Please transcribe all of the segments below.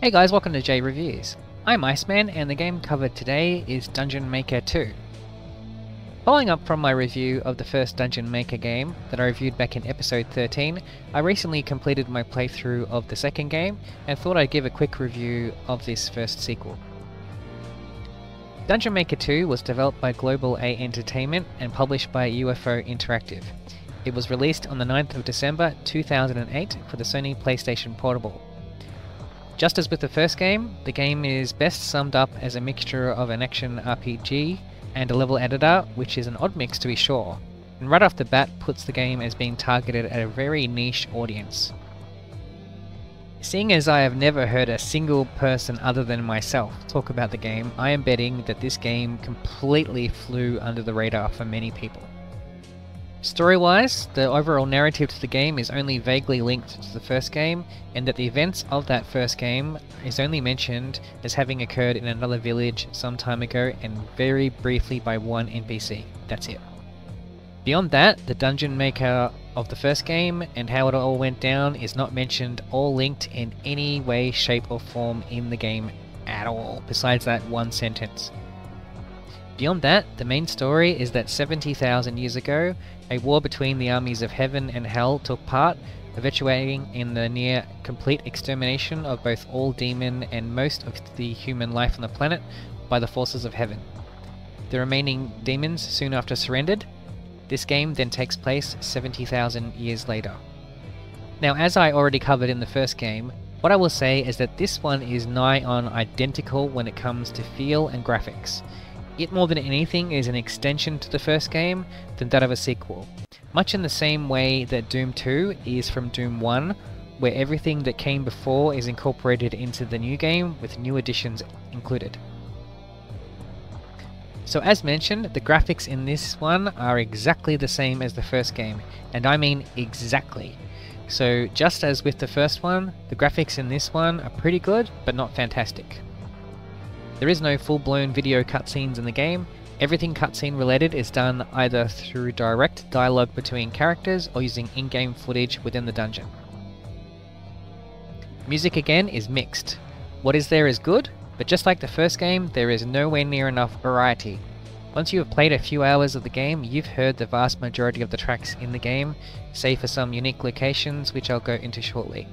Hey guys, welcome to JReviews. I'm Iceman and the game covered today is Dungeon Maker 2. Following up from my review of the first Dungeon Maker game that I reviewed back in episode 13, I recently completed my playthrough of the second game and thought I'd give a quick review of this first sequel. Dungeon Maker 2 was developed by Global A Entertainment and published by UFO Interactive. It was released on the 9th of December 2008 for the Sony PlayStation Portable. Just as with the first game, the game is best summed up as a mixture of an action RPG and a level editor, which is an odd mix to be sure, and right off the bat puts the game as being targeted at a very niche audience. Seeing as I have never heard a single person other than myself talk about the game, I am betting that this game completely flew under the radar for many people. Story-wise, the overall narrative to the game is only vaguely linked to the first game, and that the events of that first game is only mentioned as having occurred in another village some time ago and very briefly by one NPC. That's it. Beyond that, the Dungeon Maker of the first game and how it all went down is not mentioned or linked in any way, shape or form in the game at all, besides that one sentence. Beyond that, the main story is that 70,000 years ago, a war between the armies of heaven and hell took part, eventuating in the near complete extermination of both all demon and most of the human life on the planet by the forces of heaven. The remaining demons soon after surrendered. This game then takes place 70,000 years later. Now, as I already covered in the first game, what I will say is that this one is nigh on identical when it comes to feel and graphics. It more than anything is an extension to the first game than that of a sequel, much in the same way that Doom 2 is from Doom 1, where everything that came before is incorporated into the new game with new additions included. So as mentioned, the graphics in this one are exactly the same as the first game, and I mean exactly. So just as with the first one, the graphics in this one are pretty good, but not fantastic. There is no full-blown video cutscenes in the game. Everything cutscene related is done either through direct dialogue between characters or using in-game footage within the dungeon. Music again is mixed. What is there is good, but just like the first game, there is nowhere near enough variety. Once you have played a few hours of the game, you've heard the vast majority of the tracks in the game, save for some unique locations which I'll go into shortly.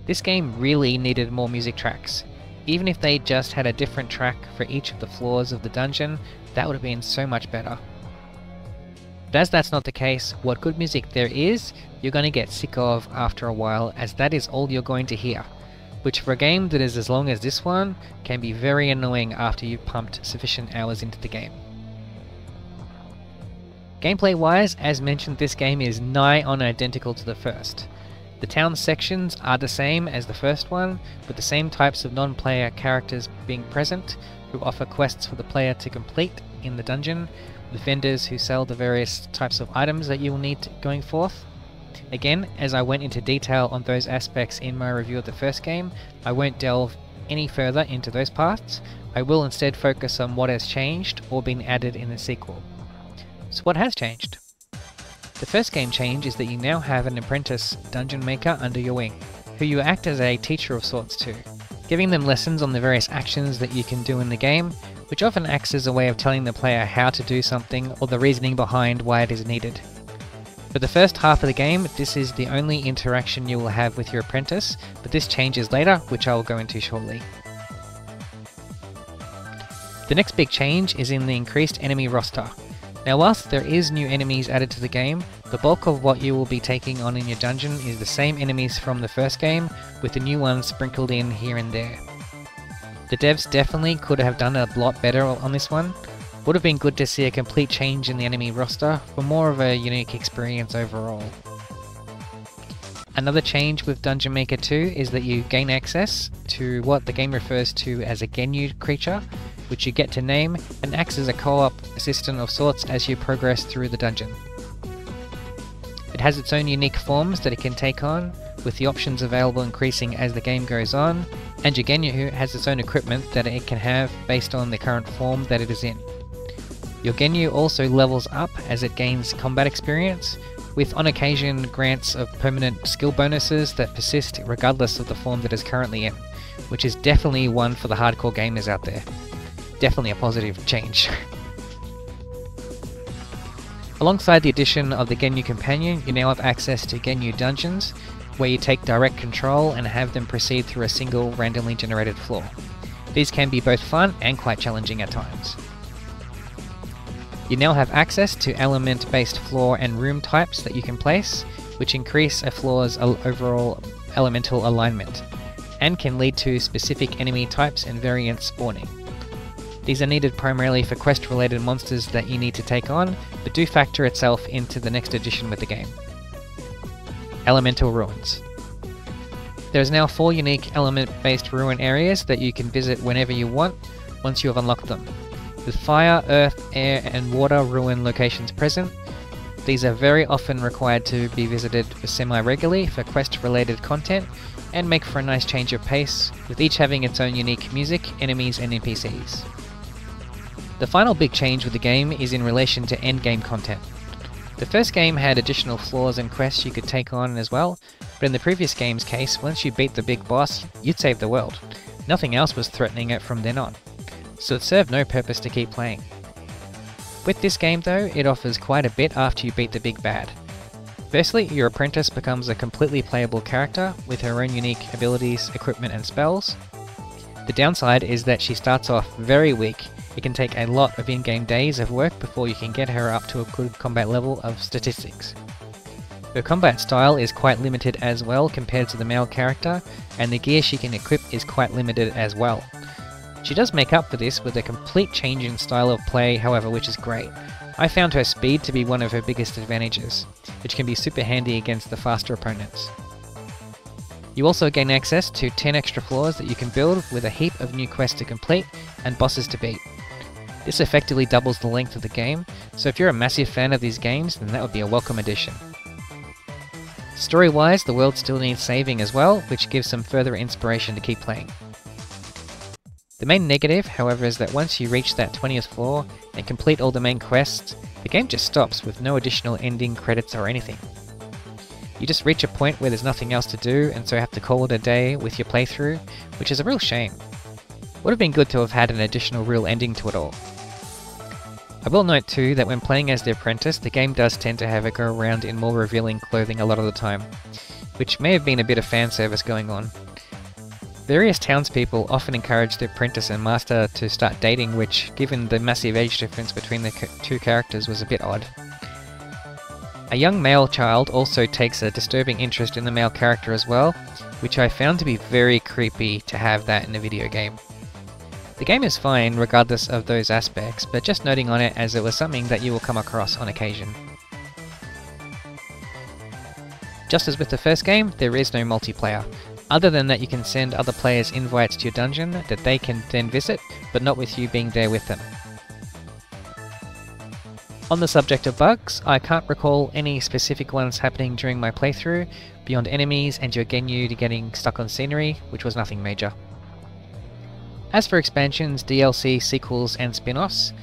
This game really needed more music tracks. Even if they just had a different track for each of the floors of the dungeon, that would have been so much better. But as that's not the case, what good music there is, you're going to get sick of after a while, as that is all you're going to hear, which for a game that is as long as this one, can be very annoying after you've pumped sufficient hours into the game. Gameplay wise, as mentioned, this game is nigh on identical to the first. The town sections are the same as the first one, with the same types of non-player characters being present, who offer quests for the player to complete in the dungeon, with vendors who sell the various types of items that you will need going forth. Again, as I went into detail on those aspects in my review of the first game, I won't delve any further into those parts. I will instead focus on what has changed or been added in the sequel. So what has changed? The first game change is that you now have an apprentice dungeon maker under your wing, who you act as a teacher of sorts to, giving them lessons on the various actions that you can do in the game, which often acts as a way of telling the player how to do something or the reasoning behind why it is needed. For the first half of the game, this is the only interaction you will have with your apprentice, but this changes later, which I will go into shortly. The next big change is in the increased enemy roster. Now, whilst there is new enemies added to the game, the bulk of what you will be taking on in your dungeon is the same enemies from the first game, with the new ones sprinkled in here and there. The devs definitely could have done a lot better on this one. Would have been good to see a complete change in the enemy roster for more of a unique experience overall. Another change with Dungeon Maker 2 is that you gain access to what the game refers to as a Genu creature, which you get to name and acts as a co-op assistant of sorts as you progress through the dungeon. It has its own unique forms that it can take on, with the options available increasing as the game goes on, and your Genu has its own equipment that it can have based on the current form that it is in. Your Genu also levels up as it gains combat experience, with on occasion grants of permanent skill bonuses that persist regardless of the form that is currently in, which is definitely one for the hardcore gamers out there. Definitely a positive change. Alongside the addition of the Genyu Companion, you now have access to Genyu Dungeons, where you take direct control and have them proceed through a single randomly generated floor. These can be both fun and quite challenging at times. You now have access to element-based floor and room types that you can place, which increase a floor's overall elemental alignment, and can lead to specific enemy types and variants spawning. These are needed primarily for quest-related monsters that you need to take on, but do factor itself into the next edition with the game. Elemental Ruins. There is now 4 unique element-based ruin areas that you can visit whenever you want, once you have unlocked them. With fire, earth, air and water ruin locations present, these are very often required to be visited semi-regularly for quest-related content, and make for a nice change of pace, with each having its own unique music, enemies and NPCs. The final big change with the game is in relation to endgame content. The first game had additional floors and quests you could take on as well, but in the previous game's case, once you beat the big boss, you'd save the world. Nothing else was threatening it from then on, so it served no purpose to keep playing. With this game though, it offers quite a bit after you beat the big bad. Firstly, your apprentice becomes a completely playable character with her own unique abilities, equipment and spells. The downside is that she starts off very weak. It can take a lot of in-game days of work before you can get her up to a good combat level of statistics. Her combat style is quite limited as well compared to the male character, and the gear she can equip is quite limited as well. She does make up for this with a complete change in style of play, however, which is great. I found her speed to be one of her biggest advantages, which can be super handy against the faster opponents. You also gain access to 10 extra floors that you can build with a heap of new quests to complete and bosses to beat. This effectively doubles the length of the game, so if you're a massive fan of these games, then that would be a welcome addition. Story-wise, the world still needs saving as well, which gives some further inspiration to keep playing. The main negative, however, is that once you reach that 20th floor and complete all the main quests, the game just stops with no additional ending credits or anything. You just reach a point where there's nothing else to do, and so have to call it a day with your playthrough, which is a real shame. Would have been good to have had an additional real ending to it all. I will note too that when playing as the apprentice, the game does tend to have her go around in more revealing clothing a lot of the time, which may have been a bit of fan service going on. Various townspeople often encourage the apprentice and master to start dating, which, given the massive age difference between the two characters, was a bit odd. A young male child also takes a disturbing interest in the male character as well, which I found to be very creepy to have that in a video game. The game is fine regardless of those aspects, but just noting on it as it was something that you will come across on occasion. Just as with the first game, there is no multiplayer, other than that you can send other players invites to your dungeon that they can then visit, but not with you being there with them. On the subject of bugs, I can't recall any specific ones happening during my playthrough, beyond enemies and your Genyu getting stuck on scenery, which was nothing major. As for expansions, DLC, sequels and spin-offs,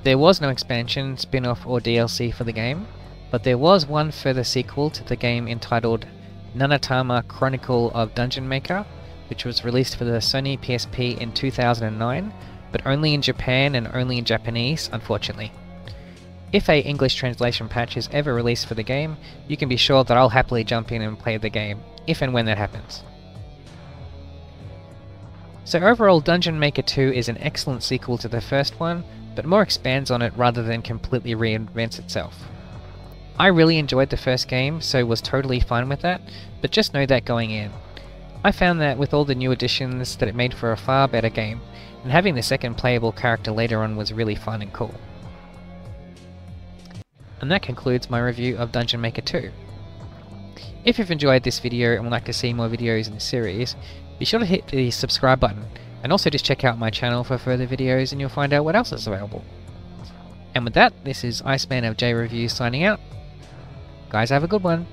there was no expansion, spin-off or DLC for the game, but there was one further sequel to the game entitled Nanatama Chronicle of Dungeon Maker, which was released for the Sony PSP in 2009, but only in Japan and only in Japanese, unfortunately. If a English translation patch is ever released for the game, you can be sure that I'll happily jump in and play the game, if and when that happens. So overall, Dungeon Maker 2 is an excellent sequel to the first one, but more expands on it rather than completely reinvents itself. I really enjoyed the first game, so was totally fine with that, but just know that going in. I found that with all the new additions that it made for a far better game, and having the second playable character later on was really fun and cool. And that concludes my review of Dungeon Maker 2. If you've enjoyed this video and would like to see more videos in the series, be sure to hit the subscribe button, and also just check out my channel for further videos and you'll find out what else is available. And with that, this is Iceman of JReviews signing out. Guys, have a good one.